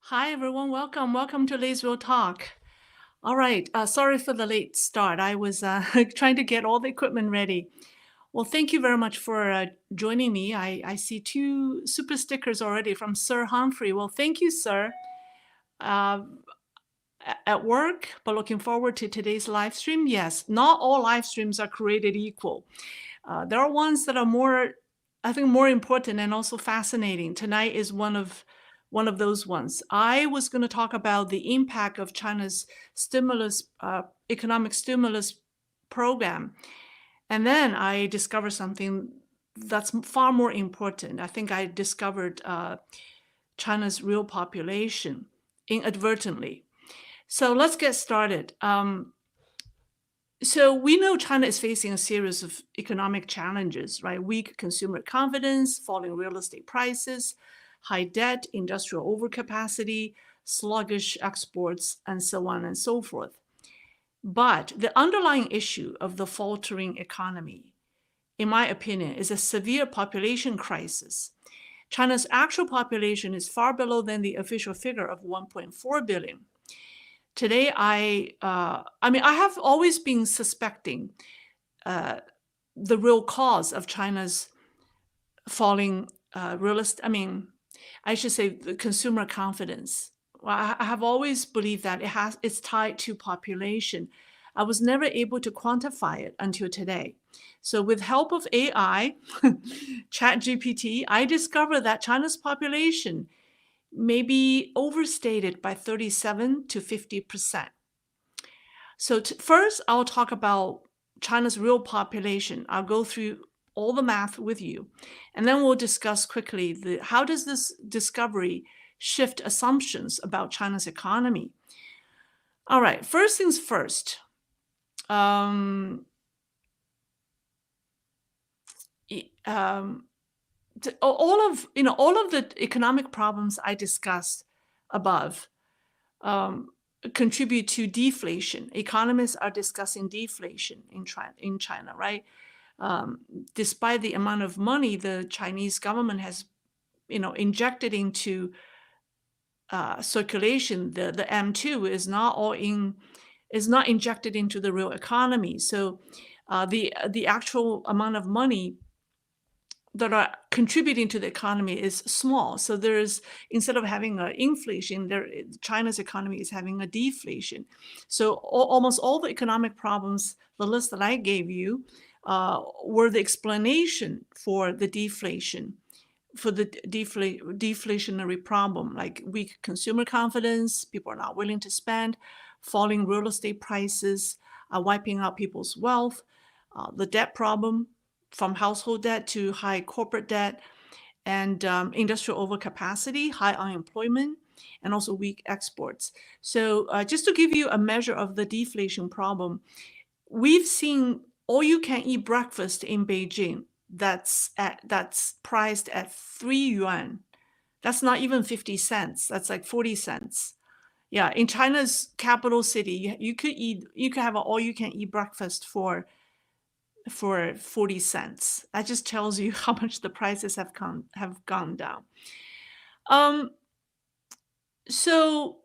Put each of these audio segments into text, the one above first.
Hi, everyone. Welcome to Laysville Talk. All right. Sorry for the late start. I was trying to get all the equipment ready. Well, thank you very much for joining me. I see two super stickers already from Sir Humphrey. Well, thank you, sir. Uh, at work, but looking forward to today's live stream. Yes, not all live streams are created equal. There are ones that are more, I think, more important and also fascinating. Tonight is one of those ones. I was going to talk about the impact of China's economic stimulus program, and then I discovered something that's far more important. I think I discovered China's real population inadvertently. So let's get started. So we know China is facing a series of economic challenges, right? Weak consumer confidence, falling real estate prices, high debt, industrial overcapacity, sluggish exports, and so on and so forth. But the underlying issue of the faltering economy, in my opinion, is a severe population crisis. China's actual population is far below than the official figure of 1.4 billion. Today, I have always been suspecting the real cause of China's falling I should say the consumer confidence. Well, I have always believed that it's tied to population. I was never able to quantify it until today. So with help of AI, ChatGPT, I discovered that China's population may be overstated by 37 to 50%. So first, I'll talk about China's real population. I'll go through all the math with you, and then we'll discuss quickly how does this discovery shift assumptions about China's economy. All right, first things first. Um, all of the economic problems I discussed above um, contribute to deflation. Economists are discussing deflation in China, right? Despite the amount of money the Chinese government has, injected into circulation, the M2 is not injected into the real economy. So the actual amount of money that are contributing to the economy is small. So instead of having an inflation, China's economy is having a deflation. So almost all the economic problems, the list that I gave you, were the explanation for the deflation, for the deflationary problem, like weak consumer confidence, people are not willing to spend, falling real estate prices, wiping out people's wealth, the debt problem, from household debt to high corporate debt, and industrial overcapacity, high unemployment, and also weak exports. So just to give you a measure of the deflation problem, we've seen all-you-can-eat breakfast in Beijing that's priced at 3 yuan. That's not even 50 cents. That's like 40 cents. Yeah, in China's capital city, you could have an all-you-can-eat breakfast for 40 cents. That just tells you how much the prices have gone down. Um, so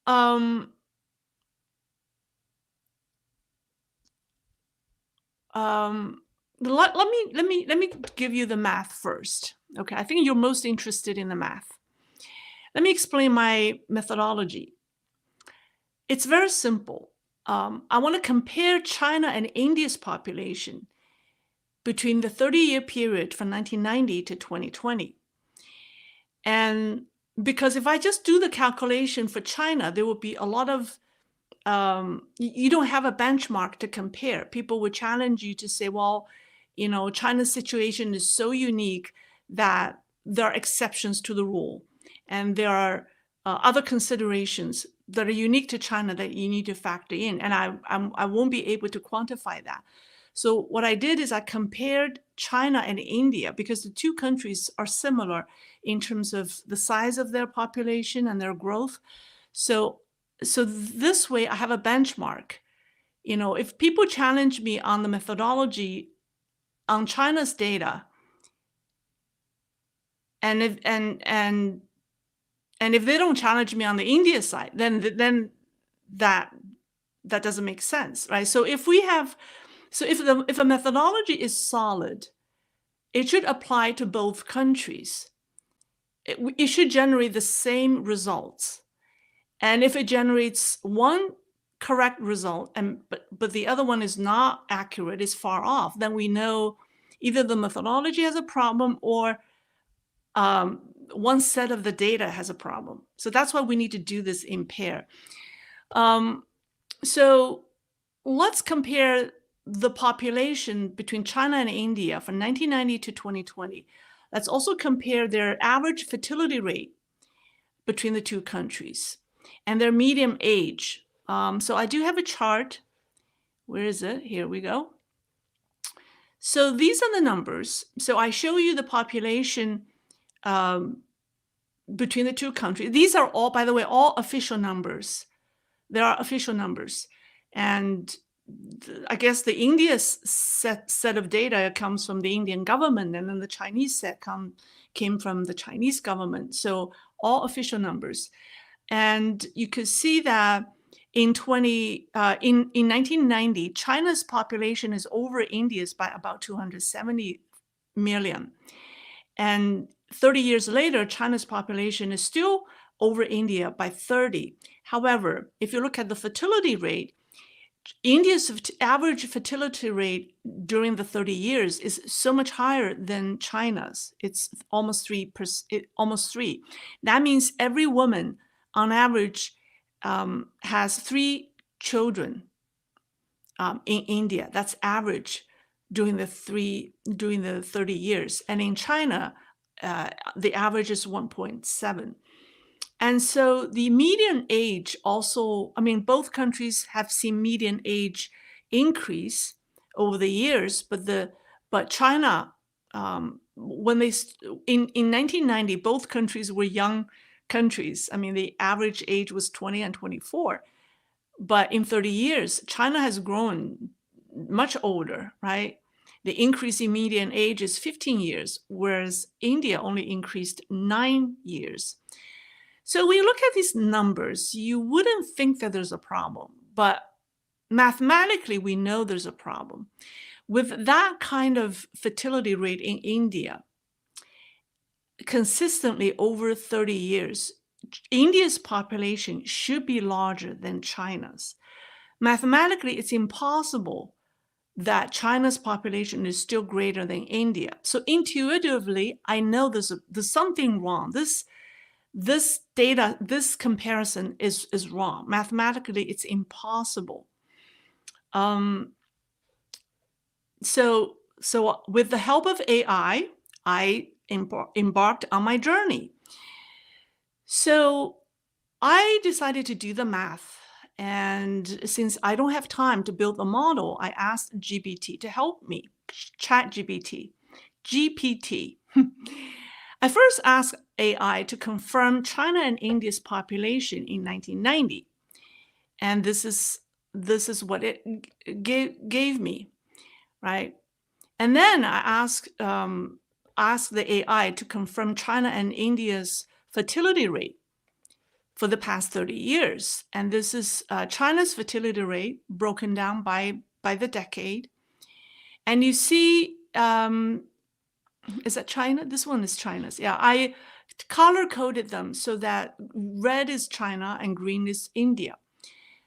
um, um, let me give you the math first. Okay, I think you're most interested in the math. Let me explain my methodology. It's very simple. I want to compare China and India's population between the 30-year period from 1990 to 2020. And because if I just do the calculation for China, there will be a lot of, you don't have a benchmark to compare. People would challenge you to say, well, China's situation is so unique that there are exceptions to the rule. And there are other considerations that are unique to China that you need to factor in. And I won't be able to quantify that. So what I did is I compared China and India because the two countries are similar in terms of the size of their population and their growth. So this way I have a benchmark. If people challenge me on the methodology on China's data, and And if they don't challenge me on the India side, then that doesn't make sense, right? So if a methodology is solid, it should apply to both countries. It should generate the same results. And if it generates one correct result, but the other one is not accurate, is far off, then we know either the methodology has a problem or one set of the data has a problem. So that's why we need to do this in pair. So let's compare the population between China and India from 1990 to 2020. Let's also compare their average fertility rate between the two countries and their median age. So I do have a chart. Where is it? Here we go. So these are the numbers. So I show you the population between the two countries. These are all, by the way, all official numbers. There are official numbers. And I guess the India set of data comes from the Indian government, and then the Chinese set came from the Chinese government. So all official numbers. And you could see that in 1990, China's population is over India's by about 270 million. And 30 years later, China's population is still over India by 30. However, if you look at the fertility rate, India's average fertility rate during the 30 years is so much higher than China's. It's almost 3%. That means every woman, on average, has 3 children in India. That's average during the 30 years. And in China, the average is 1.7. And so the median age also, I mean, both countries have seen median age increase over the years, but China, when in 1990, both countries were young countries. I mean, the average age was 20 and 24. But in 30 years, China has grown much older, right? The increase in median age is 15 years, whereas India only increased 9 years. So when you look at these numbers, you wouldn't think that there's a problem, but mathematically, we know there's a problem. With that kind of fertility rate in India, consistently over 30 years, India's population should be larger than China's. Mathematically, it's impossible that China's population is still greater than India. So intuitively, I know there's something wrong. This data, this comparison is wrong. Mathematically, it's impossible. So with the help of AI, I embarked on my journey. So I decided to do the math. And since I don't have time to build the model, I asked GPT to help me, GPT. I first asked AI to confirm China and India's population in 1990. And this is what it gave me, right? And then I asked the AI to confirm China and India's fertility rate for the past 30 years. And this is China's fertility rate broken down by the decade. And you see, is that China? This one is China's. Yeah, I color-coded them so that red is China and green is India.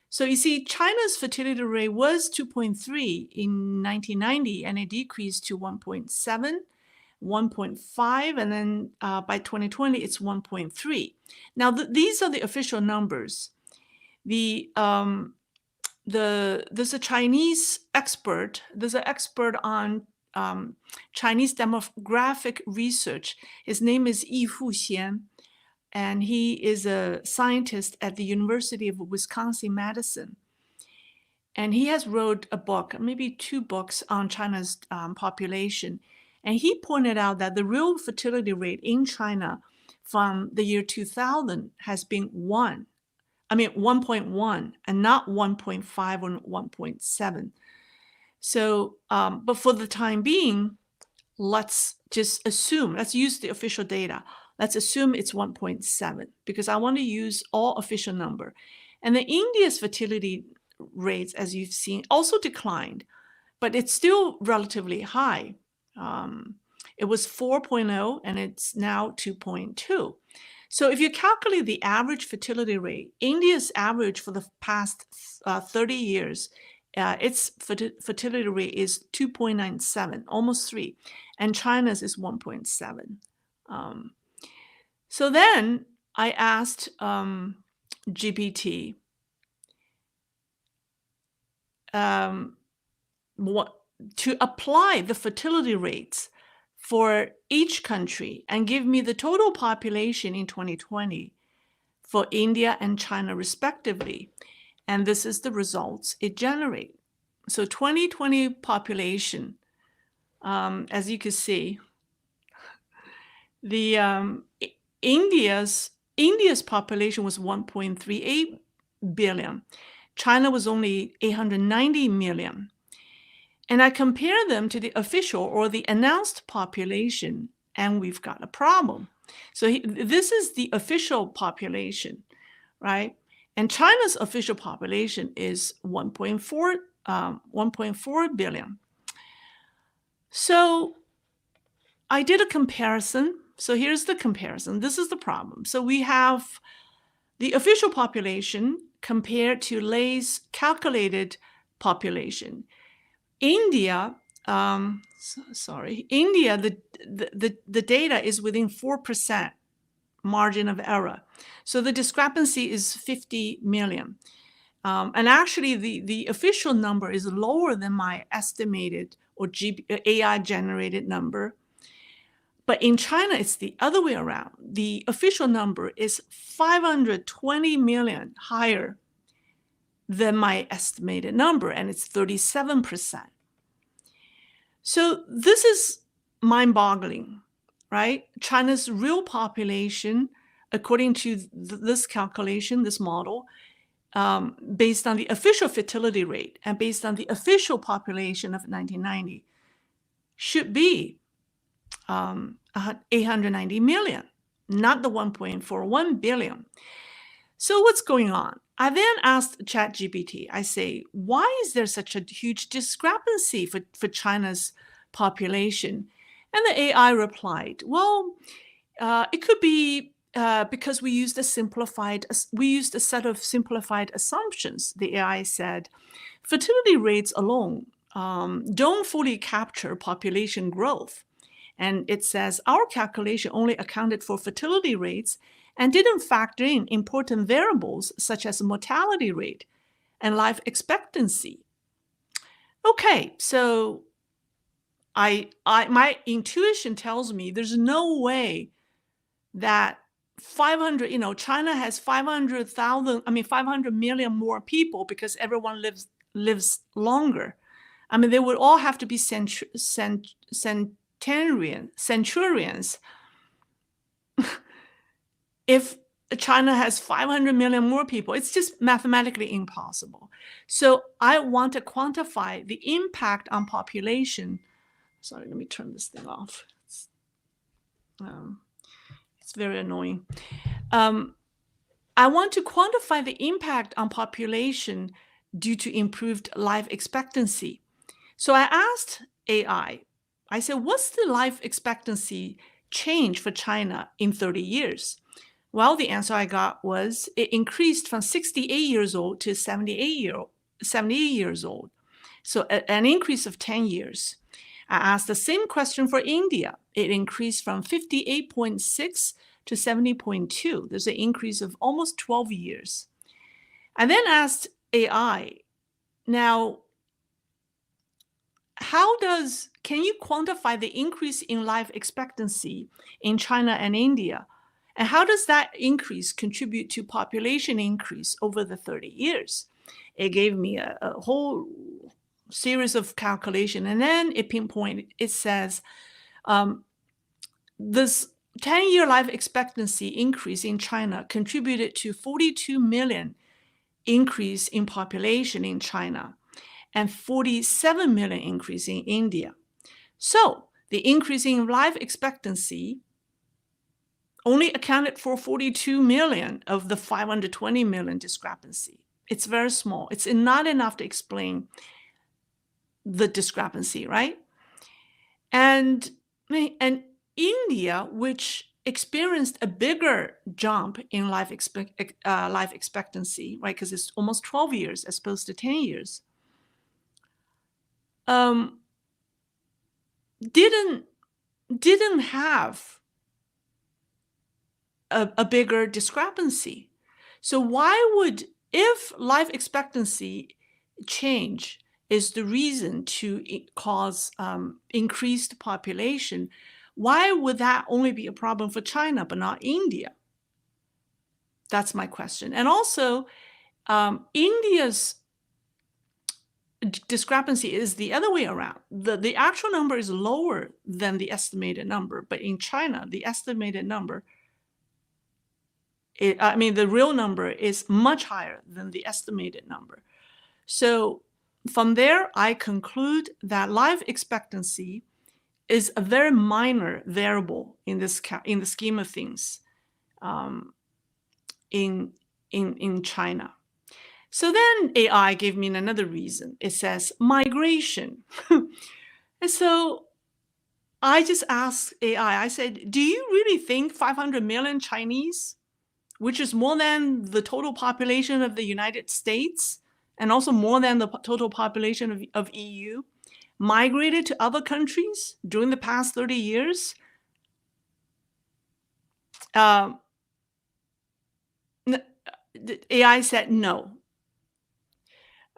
So you see, China's fertility rate was 2.3 in 1990, and it decreased to 1.7, 1.5, and then by 2020, it's 1.3. Now, these are the official numbers. There's a Chinese expert. There's an expert on Chinese demographic research. His name is Yifu Xian, and he is a scientist at the University of Wisconsin-Madison. And he has wrote a book, maybe 2 books on China's population. And he pointed out that the real fertility rate in China from the year 2000 has been 1.1, and not 1.5 or 1.7. So, but for the time being, let's just assume, let's use the official data. Let's assume it's 1.7 because I want to use all official number. And then India's fertility rates, as you've seen, also declined, but it's still relatively high. It was 4.0 and it's now 2.2. So if you calculate the average fertility rate, India's average for the past 30 years, its fertility rate is 2.97, almost 3, and China's is 1.7. So then I asked GPT what to apply the fertility rates for each country and give me the total population in 2020 for India and China respectively. And this is the results it generates. So 2020 population, as you can see, the India's population was 1.38 billion. China was only 890 million. And I compare them to the official or the announced population, and we've got a problem. So this is the official population, right? And China's official population is 1.4 billion. So I did a comparison. So here's the comparison. This is the problem. So we have the official population compared to Lay's calculated population. India, India, the data is within 4% margin of error. So the discrepancy is 50 million. And actually, the official number is lower than my estimated or AI-generated number. But in China, it's the other way around. The official number is 520 million higher than my estimated number, and it's 37%. So this is mind-boggling, right? China's real population, according to this calculation, this model, based on the official fertility rate and based on the official population of 1990, should be 890 million, not the 1.41 billion. So what's going on? I then asked ChatGPT, I say, why is there such a huge discrepancy for China's population? And the AI replied, well, it could be because we used a set of simplified assumptions. The AI said, fertility rates alone don't fully capture population growth. And it says our calculation only accounted for fertility rates and didn't factor in important variables such as mortality rate and life expectancy. Okay, so my intuition tells me there's no way that 500, China has 500 million more people because everyone lives longer. I mean, they would all have to be centurions. If China has 500 million more people, it's just mathematically impossible. So I want to quantify the impact on population. Sorry, let me turn this thing off. It's very annoying. I want to quantify the impact on population due to improved life expectancy. So I asked AI, I said, what's the life expectancy change for China in 30 years? Well, the answer I got was it increased from 68 years old to 78 years old. So an increase of 10 years. I asked the same question for India. It increased from 58.6 to 70.2. There's an increase of almost 12 years. I then asked AI, now, can you quantify the increase in life expectancy in China and India? And how does that increase contribute to population increase over the 30 years? It gave me a whole series of calculation, and then it pinpointed, it says, this 10-year life expectancy increase in China contributed to 42 million increase in population in China and 47 million increase in India. So the increase in life expectancy only accounted for 42 million of the 520 million discrepancy. It's very small. It's not enough to explain the discrepancy, right? And India, which experienced a bigger jump in life expectancy, right? Because it's almost 12 years as opposed to 10 years. Didn't have a bigger discrepancy. So why would, if life expectancy change is the reason to cause increased population, why would that only be a problem for China but not India? That's my question. And also, India's discrepancy is the other way around. The actual number is lower than the estimated number, but in China, the estimated number, the real number is much higher than the estimated number. So from there, I conclude that life expectancy is a very minor variable in the scheme of things in China. So then AI gave me another reason. It says migration. And so I just asked AI, I said, do you really think 500 million Chinese, which is more than the total population of the United States, and also more than the total population of EU, migrated to other countries during the past 30 years? The AI said no.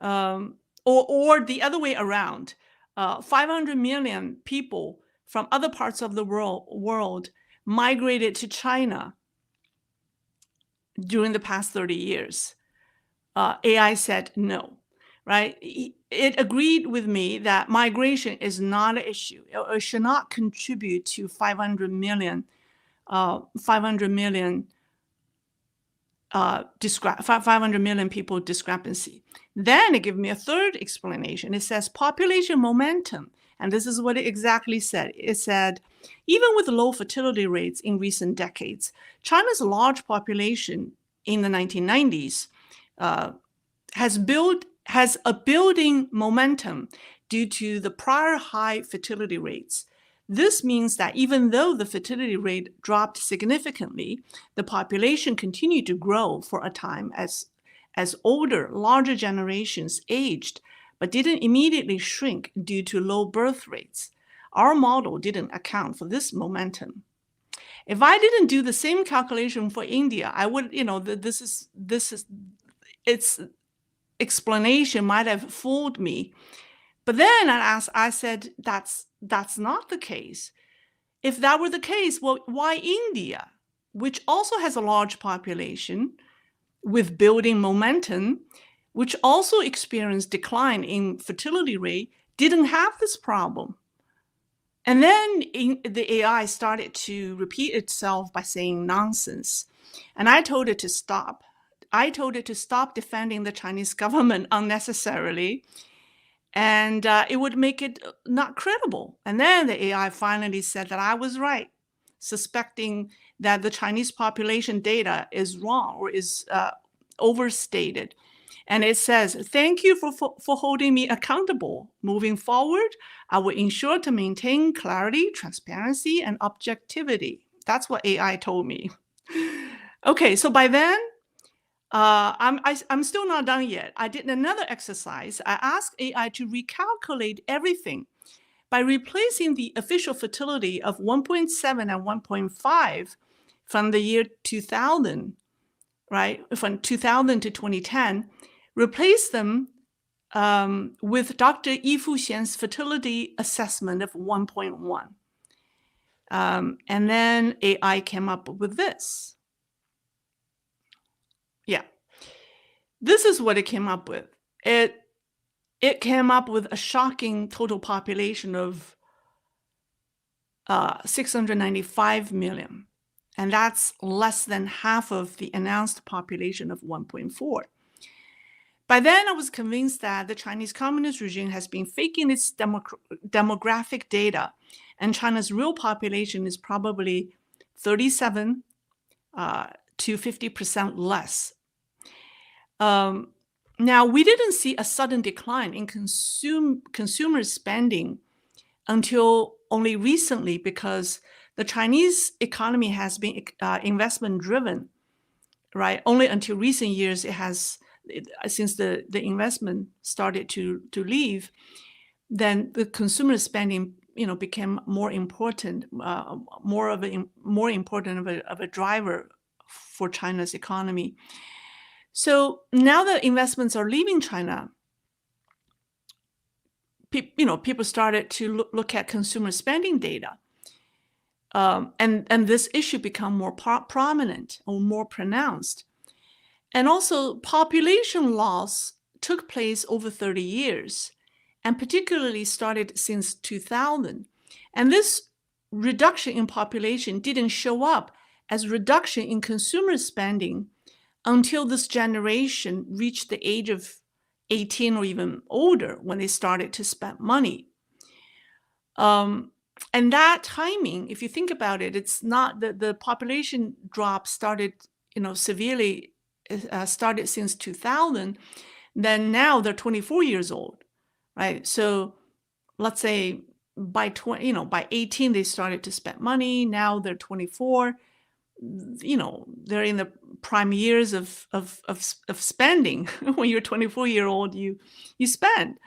Or the other way around, 500 million people from other parts of the world migrated to China during the past 30 years. AI said no, right? It agreed with me that migration is not an issue. It should not contribute to 500 million people discrepancy. Then it gave me a third explanation. It says population momentum. And this is what it exactly said. It said, even with low fertility rates in recent decades, China's large population in the 1990s has a building momentum due to the prior high fertility rates. This means that even though the fertility rate dropped significantly, the population continued to grow for a time as older, larger generations aged, but didn't immediately shrink due to low birth rates. Our model didn't account for this momentum. If I didn't do the same calculation for India, I would, its explanation might have fooled me. But then I said, that's not the case. If that were the case, well, why India, which also has a large population with building momentum, which also experienced decline in fertility rate, didn't have this problem? And then the AI started to repeat itself by saying nonsense. And I told it to stop. I told it to stop defending the Chinese government unnecessarily, and it would make it not credible. And then the AI finally said that I was right, suspecting that the Chinese population data is wrong or is overstated. And it says, thank you for holding me accountable. Moving forward, I will ensure to maintain clarity, transparency, and objectivity. That's what AI told me. Okay, so by then, I'm still not done yet. I did another exercise. I asked AI to recalculate everything by replacing the official fertility of 1.7 and 1.5 from the year 2000, right? From 2000 to 2010, replace them with Dr. Yi Fuxian's fertility assessment of 1.1. And then AI came up with this. Yeah, this is what it came up with. It came up with a shocking total population of 695 million. And that's less than half of the announced population of 1.4. By then, I was convinced that the Chinese Communist regime has been faking its demographic data, and China's real population is probably 37 to 50% less. Now, we didn't see a sudden decline in consumer spending until only recently, because the Chinese economy has been investment driven, right? Only until recent years since the investment started to leave, then the consumer spending became more important, more important of a driver for China's economy. So now that investments are leaving China, people started to look at consumer spending data, and this issue become more prominent or more pronounced. And also, population loss took place over 30 years, and particularly started since 2000. And this reduction in population didn't show up as reduction in consumer spending until this generation reached the age of 18 or even older, when they started to spend money. And that timing, if you think about it, it's not the population drop started, severely, started since 2000. Then now they're 24 years old, right? So let's say by 18 they started to spend money. Now they're 24. They're in the prime years of spending. When you're 24-year-old, you spend.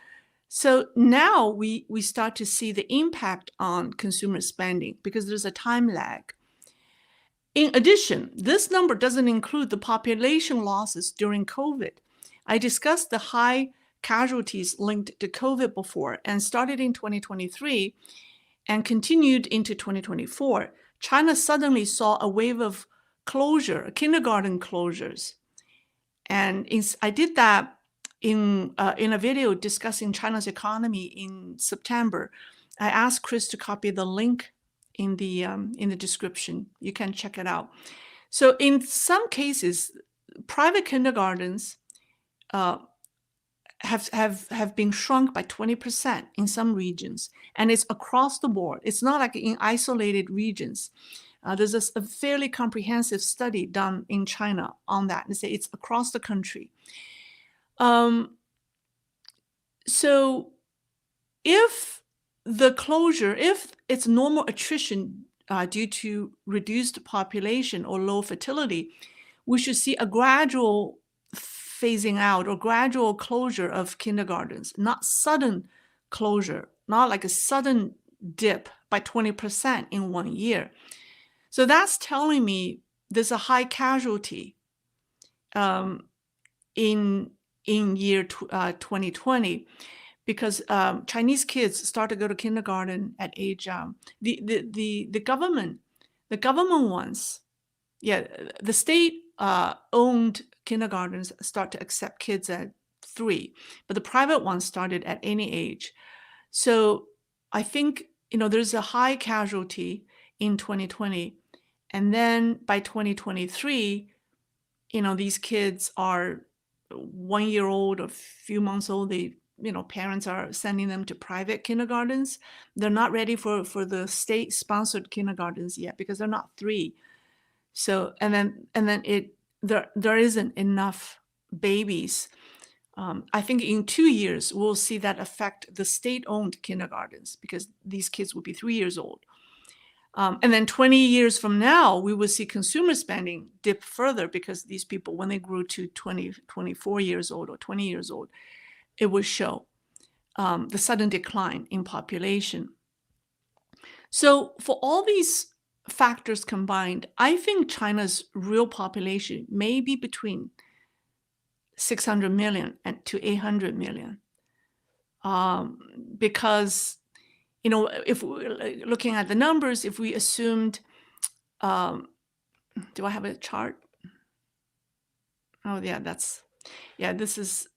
So now we start to see the impact on consumer spending, because there's a time lag. In addition, this number doesn't include the population losses during COVID. I discussed the high casualties linked to COVID before, and started in 2023 and continued into 2024. China suddenly saw a wave of kindergarten closures. And I did that in a video discussing China's economy in September. I asked Chris to copy the link in the description. You can check it out. So in some cases, private kindergartens have been shrunk by 20% in some regions, and it's across the board. It's not like in isolated regions. There's a fairly comprehensive study done in China on that, and say it's across the country. So if it's normal attrition due to reduced population or low fertility, we should see a gradual phasing out or gradual closure of kindergartens, not sudden closure, not like a sudden dip by 20% in 1 year. So that's telling me there's a high casualty in year 2020, because Chinese kids start to go to kindergarten at age the government ones, the state owned kindergartens start to accept kids at 3, but the private ones started at any age. So I think there's a high casualty in 2020, and then by 2023, these kids are 1 year old or a few months old. They parents are sending them to private kindergartens. They're not ready for the state-sponsored kindergartens yet, because they're not 3. So and then there isn't enough babies. I think in 2 years we'll see that affect the state-owned kindergartens, because these kids will be 3 years old. And then 20 years from now, we will see consumer spending dip further, because these people, when they grew to 24 years old or 20 years old, it will show the sudden decline in population. So for all these factors combined, I think China's real population may be between 600 million and to 800 million. Because, if we're looking at the numbers, if we assumed, do I have a chart? Oh, yeah, this is,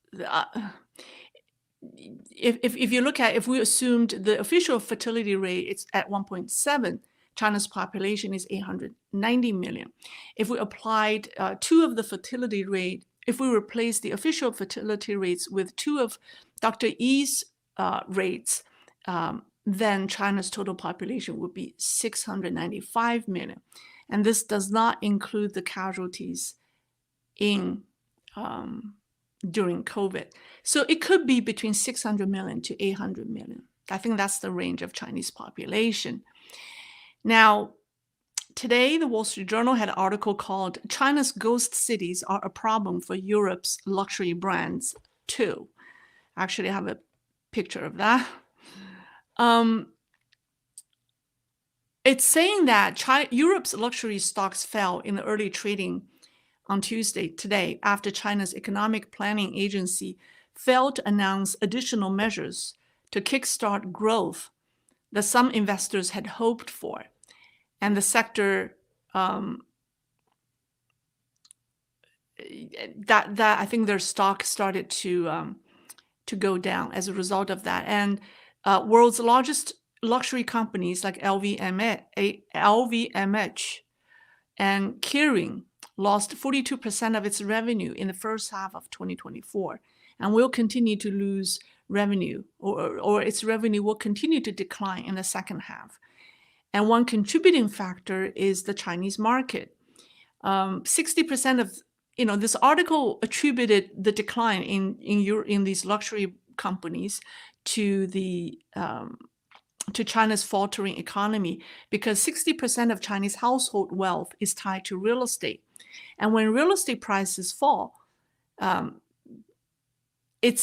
if you look at, if we assumed the official fertility rate, it's at 1.7, China's population is 890 million. If we applied 2 of the fertility rate, if we replace the official fertility rates with 2 of Dr. Yi's rates, then China's total population would be 695 million. And this does not include the casualties in during COVID. So it could be between 600 million to 800 million. I think that's the range of Chinese population. Now, today, the Wall Street Journal had an article called "China's Ghost Cities Are a Problem for Europe's Luxury Brands Too." Actually, I have a picture of that. It's saying that Europe's luxury stocks fell in the early trading on Tuesday, today, after China's Economic Planning Agency failed to announce additional measures to kickstart growth that some investors had hoped for. And the sector, that I think their stock started to go down as a result of that. And world's largest luxury companies like LVMH and Kering lost 42% of its revenue in the first half of 2024 and will continue to lose revenue, or its revenue will continue to decline in the second half. And one contributing factor is the Chinese market. 60% of, this article attributed the decline in these luxury companies to China's faltering economy, because 60% of Chinese household wealth is tied to real estate. And when real estate prices fall, it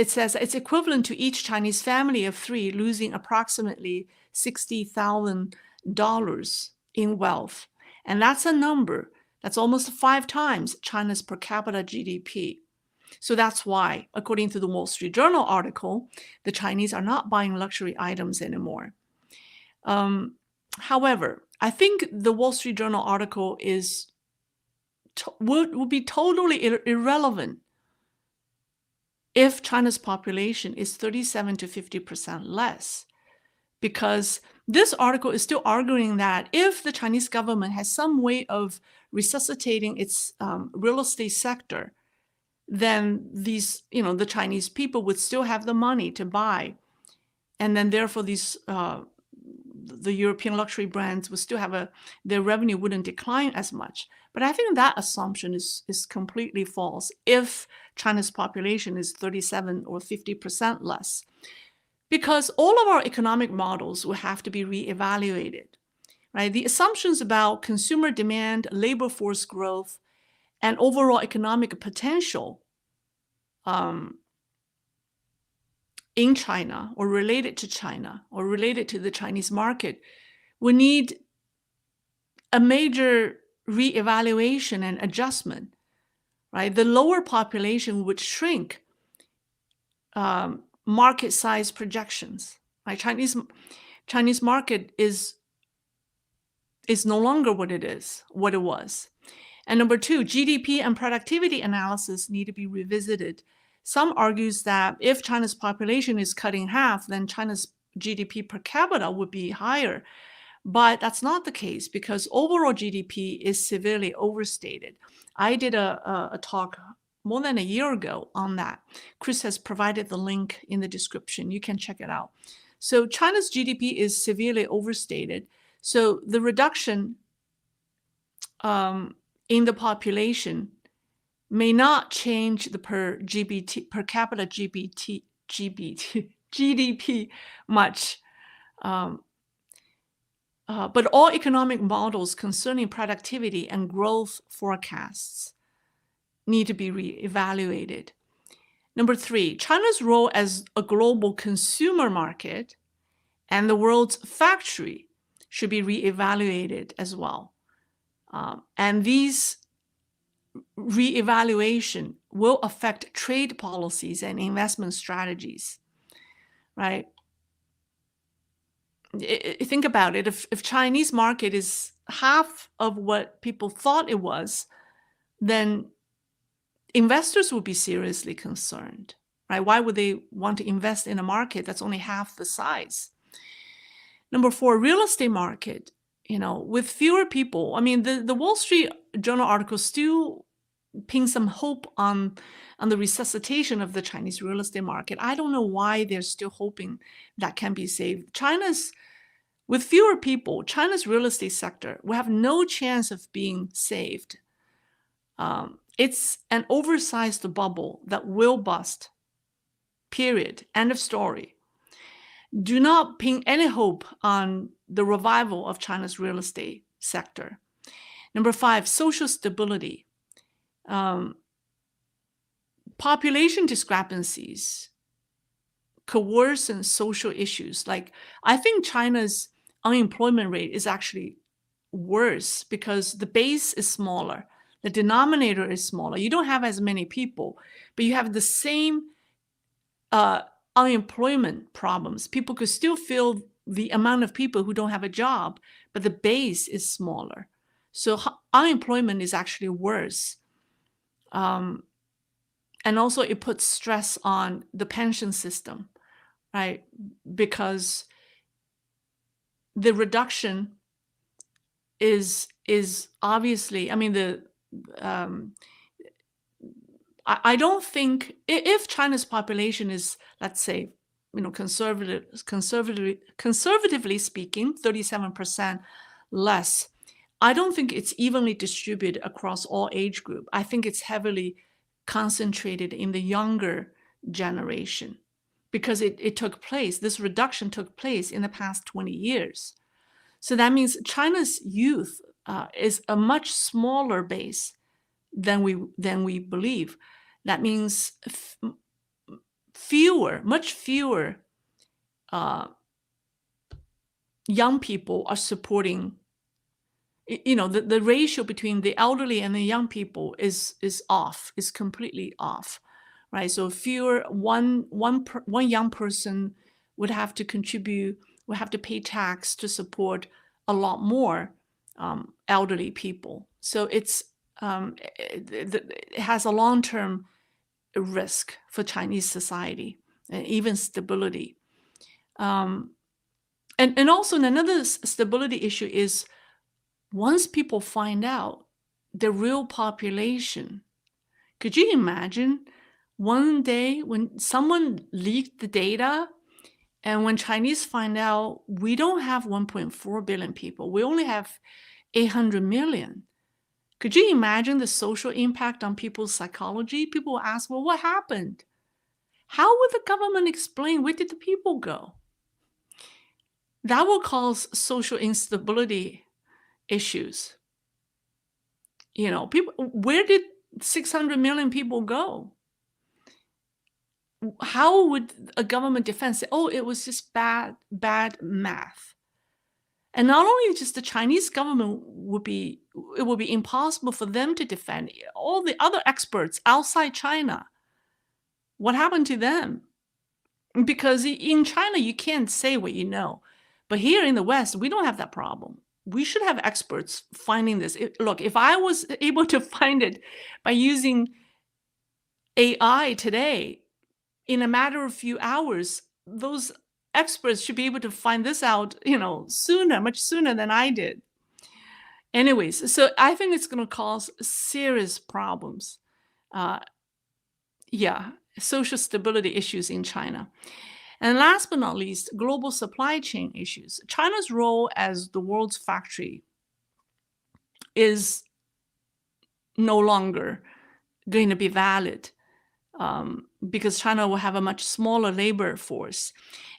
says it's equivalent to each Chinese family of 3 losing approximately $60,000 in wealth. And that's a number that's almost 5 times China's per capita GDP. So that's why, according to the Wall Street Journal article, the Chinese are not buying luxury items anymore. However, I think the Wall Street Journal article would be totally irrelevant if China's population is 37 to 50% less. Because this article is still arguing that if the Chinese government has some way of resuscitating its real estate sector, then these, the Chinese people would still have the money to buy. And then therefore the European luxury brands would still have their revenue wouldn't decline as much. But I think that assumption is completely false if China's population is 37 or 50% less. Because all of our economic models will have to be reevaluated, right? The assumptions about consumer demand, labor force growth, and overall economic potential in China or related to China or related to the Chinese market will need a major reevaluation and adjustment, right? The lower population would shrink market size projections, right? Chinese market is no longer what it was. And number 2, GDP and productivity analysis need to be revisited. Some argues that if China's population is cut in half, then China's GDP per capita would be higher. But that's not the case, because overall GDP is severely overstated. I did a talk more than a year ago on that. Chris has provided the link in the description. You can check it out. So China's GDP is severely overstated. So the reduction in the population may not change the per capita GDP much. But all economic models concerning productivity and growth forecasts need to be reevaluated. Number 3, China's role as a global consumer market and the world's factory should be reevaluated as well. And these reevaluation will affect trade policies and investment strategies, right? Think about it. If Chinese market is half of what people thought it was, then investors will be seriously concerned, right? Why would they want to invest in a market that's only half the size? Number 4, real estate market, with fewer people. I mean, the Wall Street Journal article still pins some hope on the resuscitation of the Chinese real estate market. I don't know why they're still hoping that can be saved. China's With fewer people, China's real estate sector will have no chance of being saved. It's an oversized bubble that will bust. Period. End of story. Do not pin any hope on the revival of China's real estate sector. Number 5, social stability. Population discrepancies coercion social issues. Like, I think China's unemployment rate is actually worse because the base is smaller, the denominator is smaller. You don't have as many people, but you have the same unemployment problems. People could still feel the amount of people who don't have a job, but the base is smaller. So unemployment is actually worse. And also it puts stress on the pension system, right? Because the reduction is obviously, I mean, I don't think if China's population is, let's say, conservatively speaking, 37% less, I don't think it's evenly distributed across all age group. I think it's heavily concentrated in the younger generation because this reduction took place in the past 20 years. So that means China's youth is a much smaller base than we believe. That means much fewer young people are supporting. The ratio between the elderly and the young people is completely off, right? So one young person would have to contribute, would have to pay tax to support a lot more elderly people. So it has a long-term risk for Chinese society and even stability. And also another stability issue is once people find out the real population, could you imagine one day when someone leaked the data and when Chinese find out we don't have 1.4 billion people, we only have 800 million. Could you imagine the social impact on people's psychology? People will ask, well, what happened? How would the government explain where did the people go? That will cause social instability issues. People, where did 600 million people go? How would a government defense say, oh, it was just bad math? And not only just the Chinese government it would be impossible for them to defend. All the other experts outside China, what happened to them? Because in China, you can't say what you know. But here in the West, we don't have that problem. We should have experts finding this. Look, if I was able to find it by using AI today, in a matter of few hours, those experts should be able to find this out, sooner, much sooner than I did. Anyways, so I think it's going to cause serious problems. Social stability issues in China. And last but not least, global supply chain issues. China's role as the world's factory is no longer going to be valid because China will have a much smaller labor force.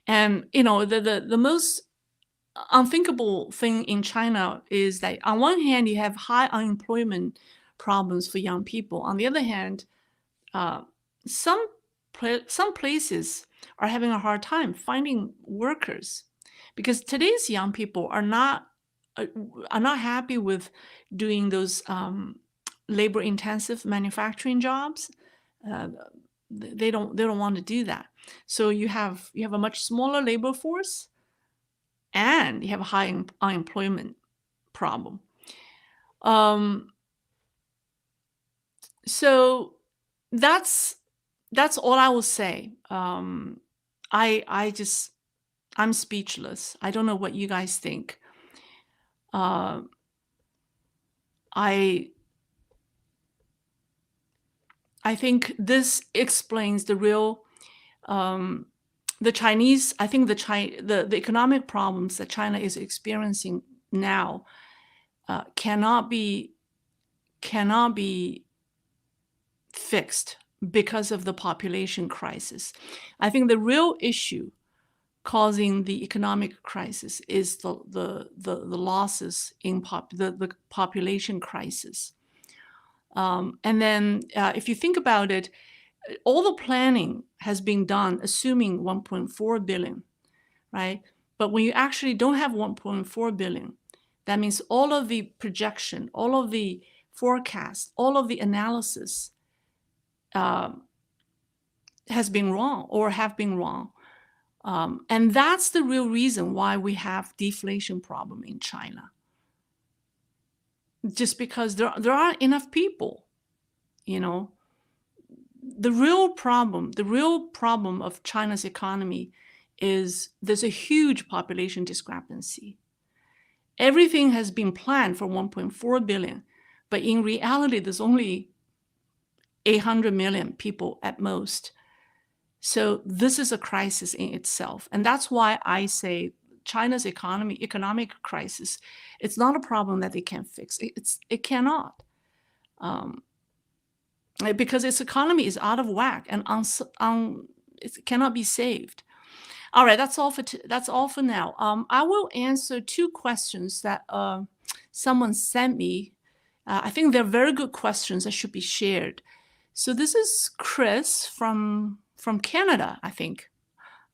And, the most unthinkable thing in China is that on one hand, you have high unemployment problems for young people. On the other hand, some places are having a hard time finding workers because today's young people are not happy with doing those labor-intensive manufacturing jobs. They don't want to do that. So you have a much smaller labor force, and you have a high unemployment problem. So that's all I will say. I'm speechless. I don't know what you guys think. I think this explains the real the Chinese, I think the economic problems that China is experiencing now cannot be fixed because of the population crisis. I think the real issue causing the economic crisis is the losses in the population crisis. And then if you think about it, all the planning has been done assuming 1.4 billion, right? But when you actually don't have 1.4 billion, that means all of the projection, all of the forecast, all of the analysis has been wrong or have been wrong. And that's the real reason why we have deflation problem in China. Just because there aren't enough people, you know. The real problem of China's economy is there's a huge population discrepancy. Everything has been planned for 1.4 billion, but in reality, there's only 800 million people at most. So this is a crisis in itself. And that's why I say China's economic crisis, it's not a problem that they can't fix. It cannot. Because its economy is out of whack and it cannot be saved. All right, that's all for now. I will answer two questions that someone sent me. I think they're very good questions that should be shared. So this is Chris from Canada, I think.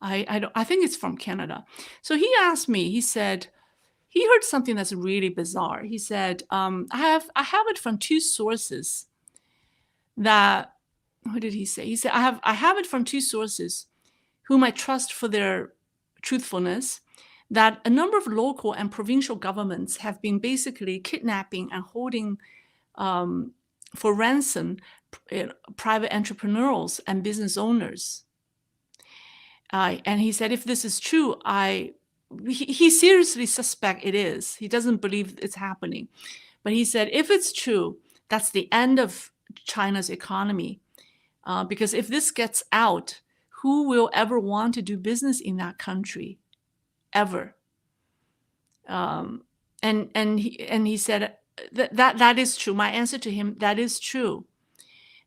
I think it's from Canada. So he asked me. He said he heard something that's really bizarre. He said, I have it from two sources. That, what did he say? He said, I have it from two sources whom I trust for their truthfulness, that a number of local and provincial governments have been basically kidnapping and holding for ransom private entrepreneurs and business owners. And he said, if this is true, he seriously suspects it is. He doesn't believe it's happening. But he said, if it's true, that's the end of China's economy. Because if this gets out, who will ever want to do business in that country? Ever. And he said that is true. My answer to him, that is true.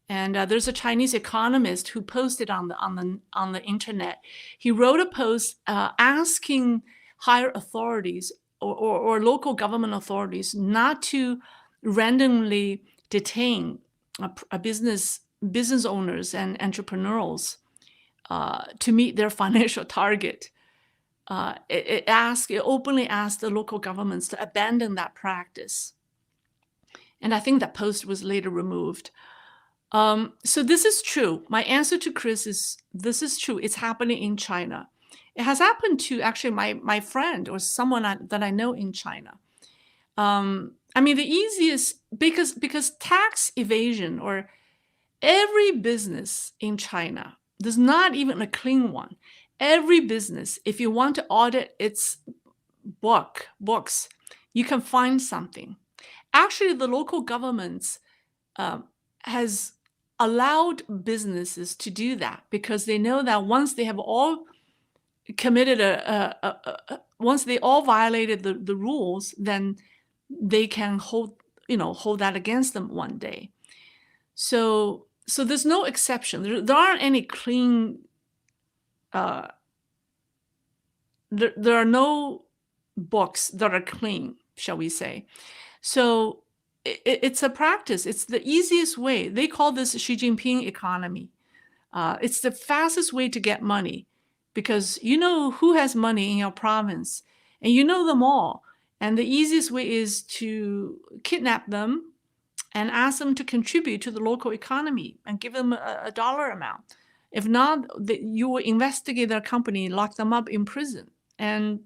And there's a Chinese economist who posted on the internet. He wrote a post asking higher authorities or local government authorities not to randomly detain business owners and entrepreneurs to meet their financial target. It openly asked the local governments to abandon that practice. And I think that post was later removed. So this is true. My answer to Chris is, this is true. It's happening in China. It has happened to actually my friend or someone that I know in China. I mean, the easiest, because tax evasion, or every business in China, there's not even a clean one. Every business, if you want to audit its books, you can find something. Actually, the local governments has allowed businesses to do that because they know that once they have all committed once they all violated the rules, then they can hold that against them one day. So there's no exception. There aren't any clean. There are no books that are clean, shall we say? So it's a practice. It's the easiest way. They call this Xi Jinping economy. It's the fastest way to get money, because you know who has money in your province, and you know them all. And the easiest way is to kidnap them and ask them to contribute to the local economy and give them a dollar amount. If not, you will investigate their company, lock them up in prison. And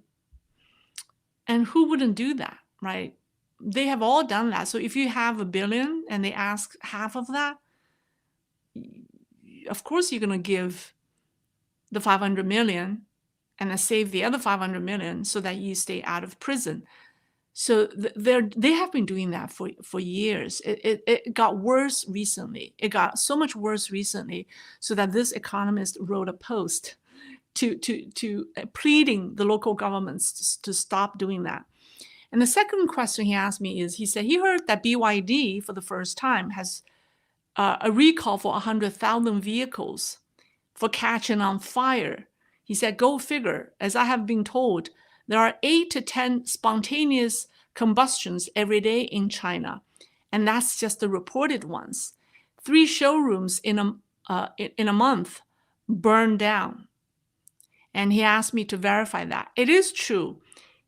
who wouldn't do that, right? They have all done that. So if you have $1 billion and they ask half of that, of course you're going to give the 500 million and then save the other 500 million so that you stay out of prison. So they have been doing that for years. It got worse recently. It got so much worse recently, so that this economist wrote a post pleading the local governments to stop doing that. And the second question he asked me is, he said he heard that BYD for the first time has a recall for 100,000 vehicles for catching on fire. He said, go figure. As I have been told, there are 8 to 10 spontaneous combustions every day in China. And that's just the reported ones. 3 showrooms in a month burned down. And he asked me to verify that. It is true.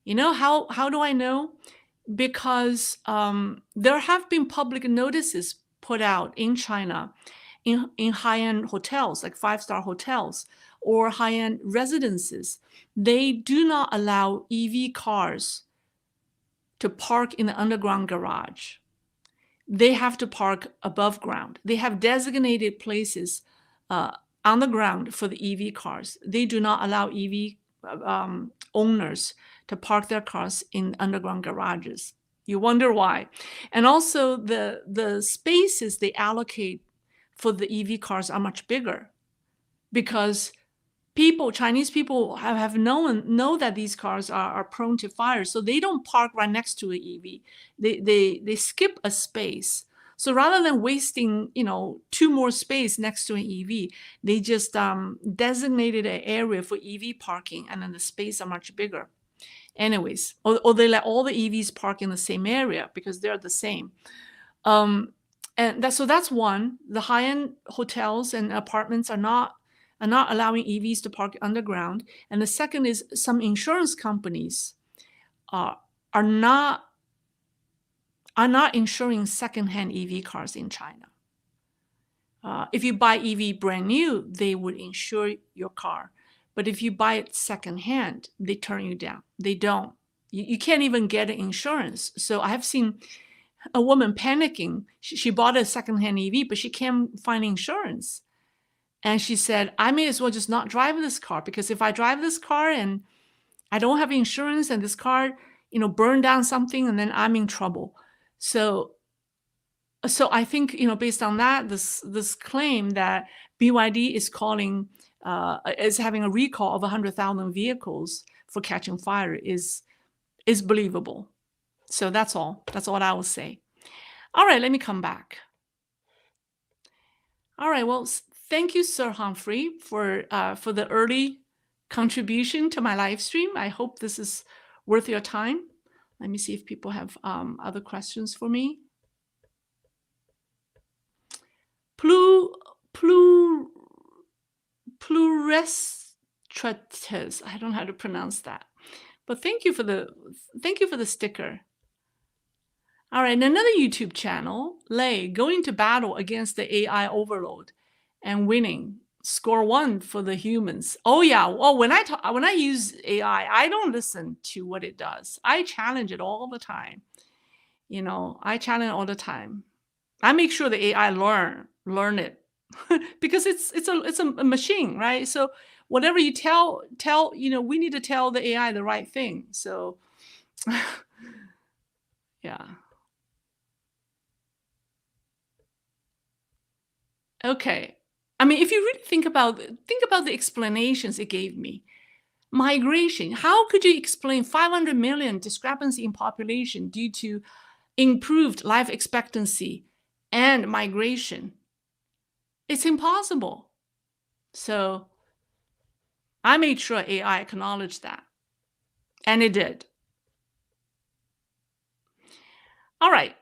You know, how do I know? Because there have been public notices put out in China in high-end hotels, like 5-star hotels or high-end residences. They do not allow EV cars to park in the underground garage. They have to park above ground. They have designated places on the ground for the EV cars. They do not allow EV owners to park their cars in underground garages. You wonder why. And also the spaces they allocate for the EV cars are much bigger, because Chinese people have know that these cars are prone to fire, so they don't park right next to an EV. They skip a space. So rather than wasting 2 more space next to an EV, they just designated an area for EV parking, and then the space are much bigger. Anyways, or they let all the EVs park in the same area because they're the same. And that's one. The high-end hotels and apartments are not allowing EVs to park underground. And the second is some insurance companies are not insuring secondhand EV cars in China. If you buy EV brand new, they would insure your car. But if you buy it secondhand, they turn you down. They don't. You can't even get insurance. So I have seen a woman panicking. She bought a secondhand EV, but she can't find insurance. And she said, I may as well just not drive this car, because if I drive this car and I don't have insurance and this car, burned down something, and then I'm in trouble. So I think, based on that, this claim that BYD is is having a recall of 100,000 vehicles for catching fire is believable. So that's all. That's all I will say. All right, let me come back. All right, well, thank you, Sir Humphrey, for the early contribution to my live stream. I hope this is worth your time. Let me see if people have other questions for me. Pluristratus. I don't know how to pronounce that, but thank you for the sticker. All right, another YouTube channel, Lei, going to battle against the AI overload and winning. Score 1 for the humans. Oh yeah. Well, when I use AI, I don't listen to what it does. I challenge it all the time. I challenge it all the time. I make sure the AI learn it because it's a machine, right? So whatever you tell, we need to tell the AI the right thing. So yeah. Okay. I mean, if you really think about the explanations it gave me. Migration. How could you explain 500 million discrepancy in population due to improved life expectancy and migration? It's impossible. So I made sure AI acknowledged that. And it did. All right.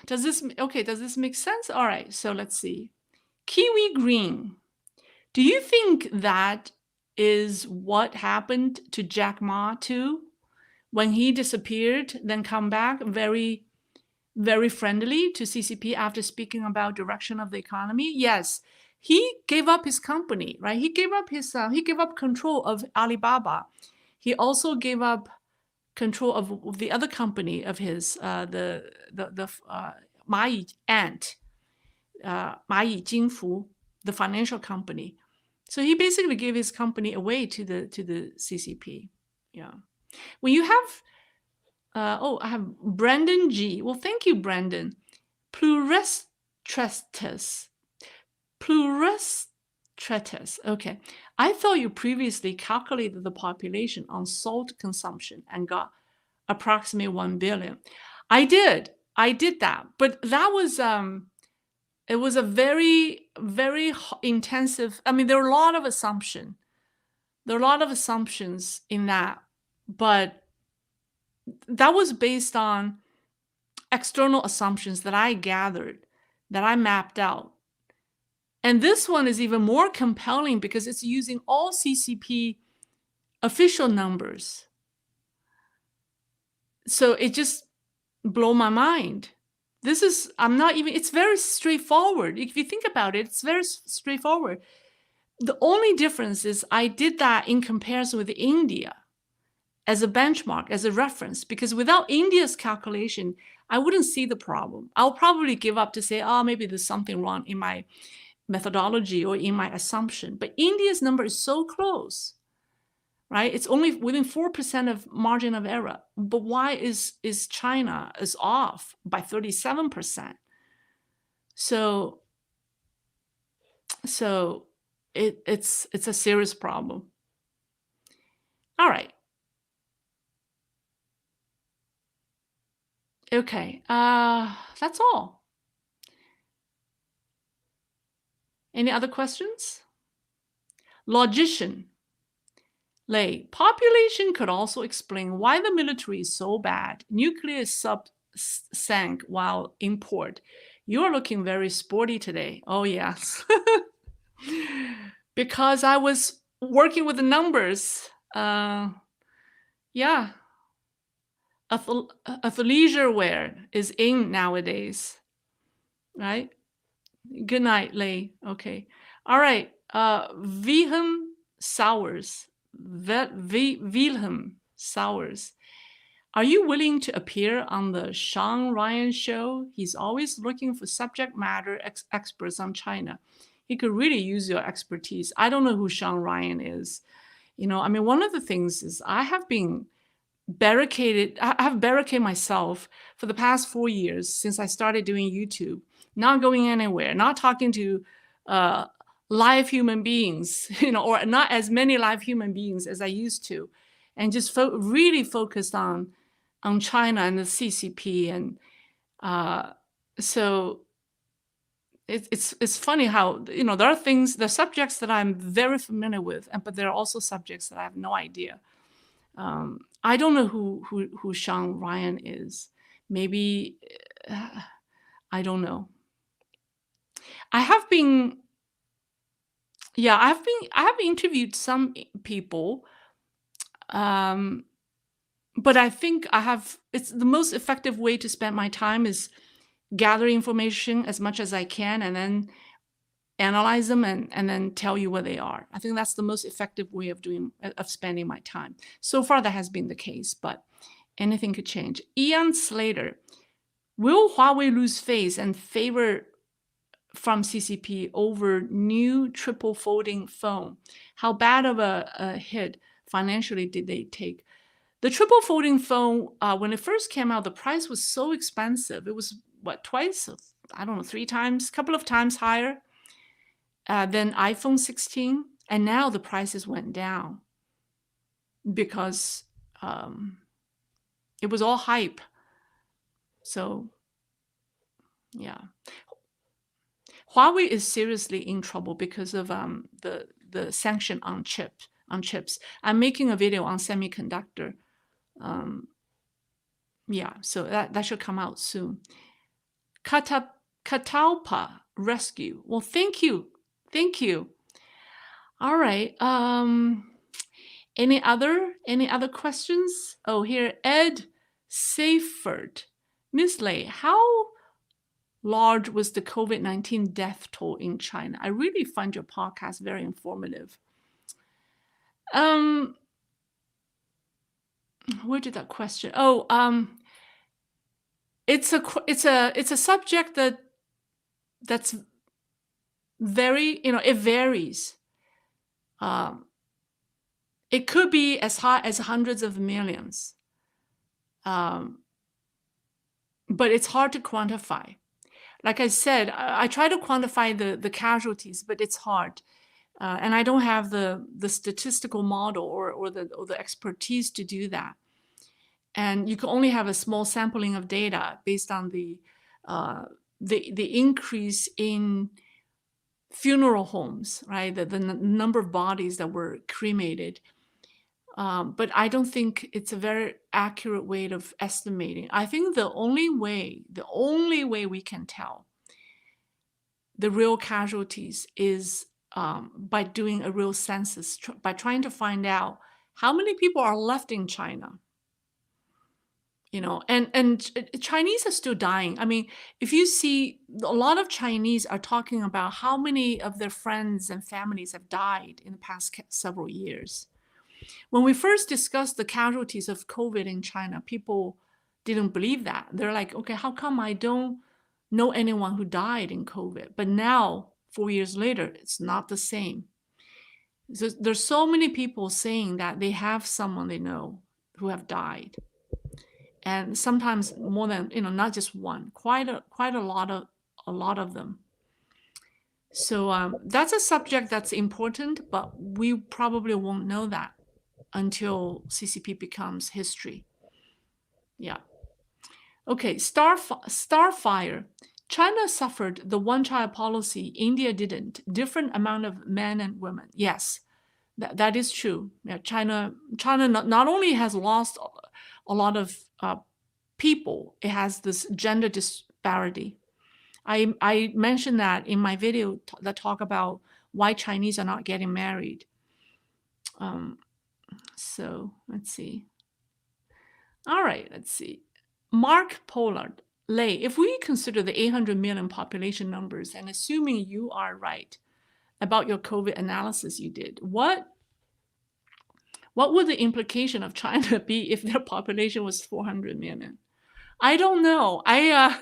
Does this make sense? All right, so let's see. Kiwi Green. Do you think that is what happened to Jack Ma too? When he disappeared, then come back very, very friendly to CCP after speaking about direction of the economy? Yes, he gave up his company, right? He gave up control of Alibaba. He also gave up control of the other company of his, the Mayi Ant, Mayi Jingfu, the financial company. So he basically gave his company away to the CCP. Yeah. When you have, I have Brandon G. Well, thank you, Brandon. Pluristratus. Pluristretus. Pluristretus. Okay. I thought you previously calculated the population on salt consumption and got approximately 1 billion. I did. I did that. But that was it was a very, very intensive. I mean, there were a lot of assumptions. There are a lot of assumptions in that, but that was based on external assumptions that I gathered, that I mapped out. And this one is even more compelling because it's using all CCP official numbers. So it just blew my mind. This is, it's very straightforward. If you think about it, it's very straightforward. The only difference is I did that in comparison with India as a benchmark, as a reference, because without India's calculation, I wouldn't see the problem. I'll probably give up to say, oh, maybe there's something wrong in my methodology or in my assumption. But India's number is so close, right? It's only within 4% of margin of error. But why is China is off by 37%? So it's a serious problem. All right. Okay, that's all. Any other questions? Logician. Lei, population could also explain why the military is so bad. Nuclear sank while import. You're looking very sporty today. Oh, yes. Because I was working with the numbers. Yeah. Athleisure wear is in nowadays, right? Good night, Lei. Okay. All right. Wilhelm Sowers. Wilhelm Sowers. Are you willing to appear on the Sean Ryan show? He's always looking for subject matter experts on China. He could really use your expertise. I don't know who Sean Ryan is. I mean, one of the things is I have barricaded myself for the past 4 years since I started doing YouTube, not going anywhere, not talking to live human beings, or not as many live human beings as I used to, and just really focused on China and the CCP. And so it's funny how, there are things, the subjects that I'm very familiar with, but there are also subjects that I have no idea. I don't know who Sean Ryan is. Maybe I don't know. I have interviewed some people, but I think it's the most effective way to spend my time is gather information as much as I can and then analyze them and then tell you what they are. I think that's the most effective way of spending my time. So far, that has been the case, but anything could change. Ian Slater, will Huawei lose face and favor from CCP over new triple folding phone? How bad of a hit financially did they take? The triple folding phone, when it first came out, the price was so expensive. It was twice? I don't know, 3 times, couple of times higher than iPhone 16. And now the prices went down because it was all hype. So, yeah. Huawei is seriously in trouble because of the sanction on chips. I'm making a video on semiconductor. Yeah, so that should come out soon. Catalpa rescue. Well, thank you. All right. Any other questions? Oh, here, Ed Seyfert. Miss Lei, how large was the COVID-19 death toll in China? I really find your podcast very informative. Where did that question? Oh, it's a subject that's very, it varies. It could be as high as hundreds of millions, but it's hard to quantify. like I said, I try to quantify the casualties, but it's hard. And I don't have the statistical model or the expertise to do that. And you can only have a small sampling of data based on uh, the increase in funeral homes, right? The number of bodies that were cremated. But I don't think it's a very accurate way of estimating. I think the only way we can tell the real casualties is by doing a real census, by trying to find out how many people are left in China. And Chinese are still dying. I mean, if you see, a lot of Chinese are talking about how many of their friends and families have died in the past several years. When we first discussed the casualties of COVID in China, people didn't believe that. They're like, okay, how come I don't know anyone who died in COVID? But now, 4 years later, it's not the same. So there's so many people saying that they have someone they know who have died. And sometimes more than, not just one, quite a lot of them. So that's a subject that's important, but we probably won't know that until CCP becomes history. Yeah. Okay, Starfire. China suffered the one-child policy. India didn't. Different amount of men and women. Yes, that is true. Yeah, China not only has lost a lot of people, it has this gender disparity. I mentioned that in my video that talk about why Chinese are not getting married. So let's see. All right, let's see. Mark Pollard, Lay, if we consider the 800 million population numbers and assuming you are right about your COVID analysis you did, what would the implication of China be if their population was 400 million? I don't know. I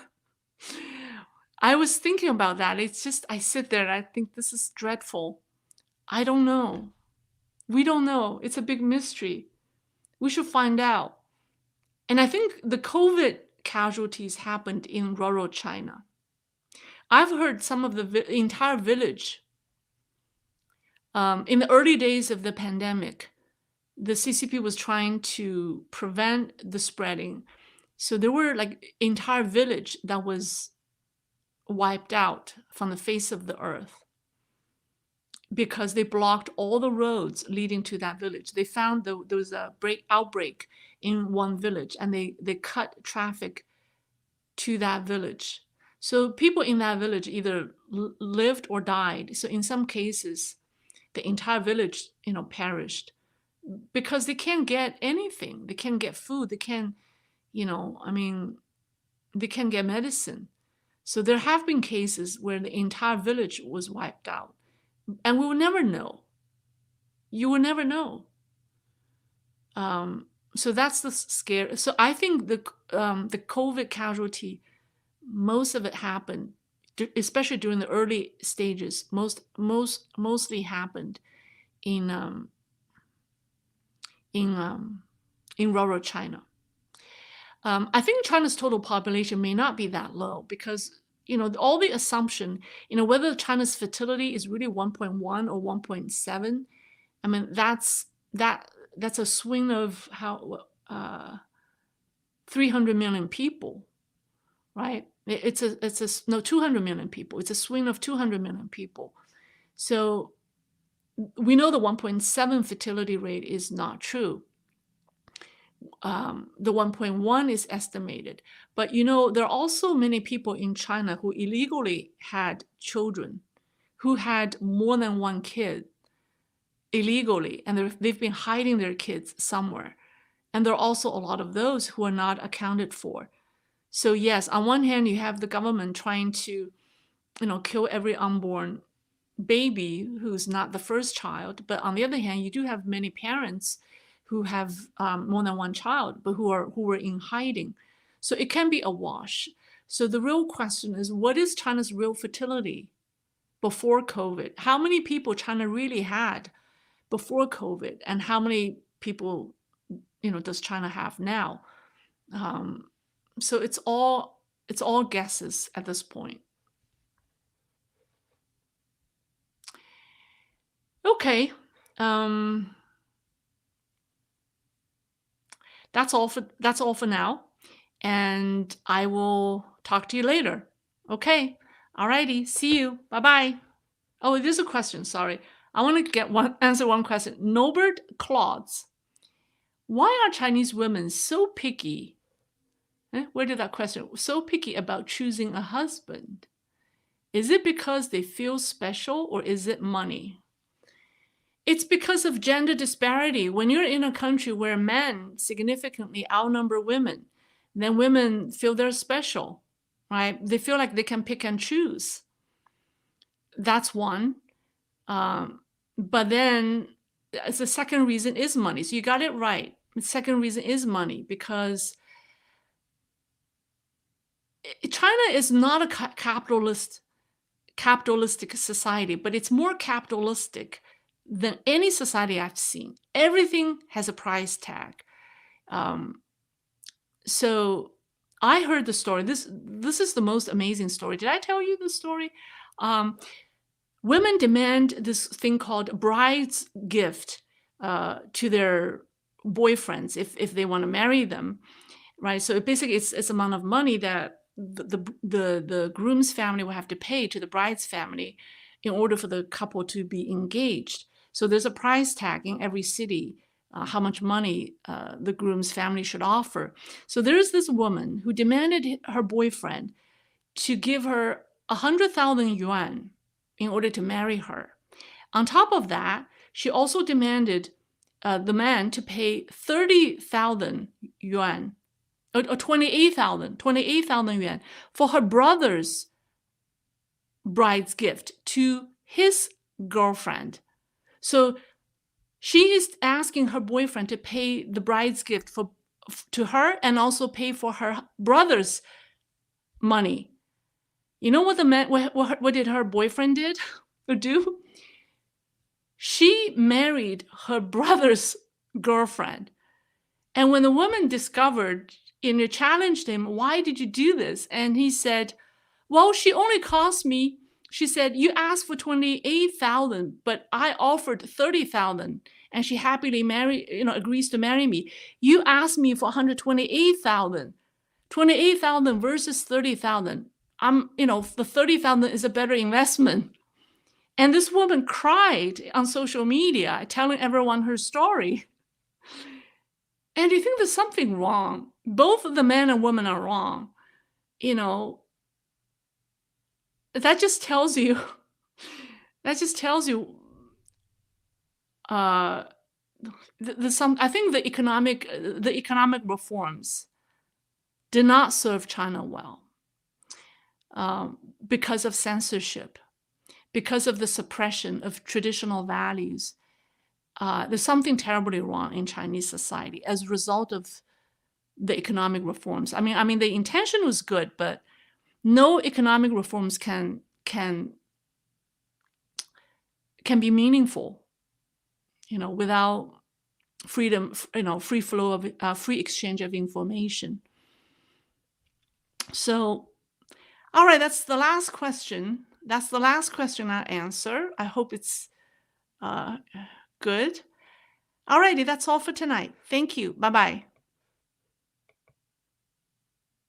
was thinking about that. It's just, I sit there and I think this is dreadful. I don't know. We don't know. It's a big mystery. We should find out. And I think the COVID casualties happened in rural China. I've heard some of the entire village. In the early days of the pandemic, the CCP was trying to prevent the spreading. So there were like entire village that was wiped out from the face of the earth because they blocked all the roads leading to that village. They found there was a outbreak in one village and they cut traffic to that village. So people in that village either lived or died. So in some cases, the entire village, perished because they can't get anything. They can't get food. They can't, they can't get medicine. So there have been cases where the entire village was wiped out. And we will never know. You will never know. So that's the scare. So I think the COVID casualty, most of it happened, especially during the early stages. Mostly happened in rural China. I think China's total population may not be that low because all the assumption, whether China's fertility is really 1.1 or 1.7. I mean, that's a swing of 300 million people, right? It's 200 million people. It's a swing of 200 million people. So we know the 1.7 fertility rate is not true. The 1.1 is estimated. But there are also many people in China who illegally had children, who had more than one kid illegally, and they've been hiding their kids somewhere. And there are also a lot of those who are not accounted for. So yes, on one hand, you have the government trying to, kill every unborn baby who's not the first child. But on the other hand, you do have many parents who have more than one child, but who were in hiding. So it can be a wash. So the real question is, what is China's real fertility before COVID? How many people China really had before COVID, and how many people, does China have now? So it's all guesses at this point. Okay. Um, that's all for now. And I will talk to you later. Okay. Alrighty. See you. Bye bye. Oh, there's a question. Sorry. I want to answer one question. Norbert Claudes. Why are Chinese women so picky? Where did that question? So picky about choosing a husband? Is it because they feel special or is it money? It's because of gender disparity. When you're in a country where men significantly outnumber women, then women feel they're special, right? They feel like they can pick and choose. That's one. But then the second reason is money. So you got it right. The second reason is money because China is not a capitalistic society, but it's more capitalistic than any society I've seen. Everything has a price tag. Um, so I heard the story. This is the most amazing story. Did I tell you the story? Women demand this thing called bride's gift to their boyfriends if they want to marry them, right? So basically, it's amount of money that the groom's family will have to pay to the bride's family in order for the couple to be engaged. So there's a price tag in every city, how much money the groom's family should offer. So there's this woman who demanded her boyfriend to give her 100,000 yuan in order to marry her. On top of that, she also demanded the man to pay 30,000 yuan or 28,000 yuan for her brother's bride's gift to his girlfriend. So she is asking her boyfriend to pay the bride's gift to her and also pay for her brother's money. You know what the man what did her boyfriend do? She married her brother's girlfriend. And when the woman discovered and challenged him, why did you do this? And he said, well, she only cost me, she said, you asked for 28,000, but I offered 30,000. And she happily agrees to marry me. You asked me for 128,000. 28,000 versus 30,000. The 30,000 is a better investment. And this woman cried on social media, telling everyone her story. And you think there's something wrong. Both the man and woman are wrong. That just tells you, I think the economic reforms did not serve China well because of censorship, because of the suppression of traditional values. There's something terribly wrong in Chinese society as a result of the economic reforms. I mean, the intention was good, but no economic reforms can be meaningful, without freedom, free flow of free exchange of information. So, all right, that's the last question. That's the last question I answer. I hope it's good. All righty, that's all for tonight. Thank you. Bye-bye.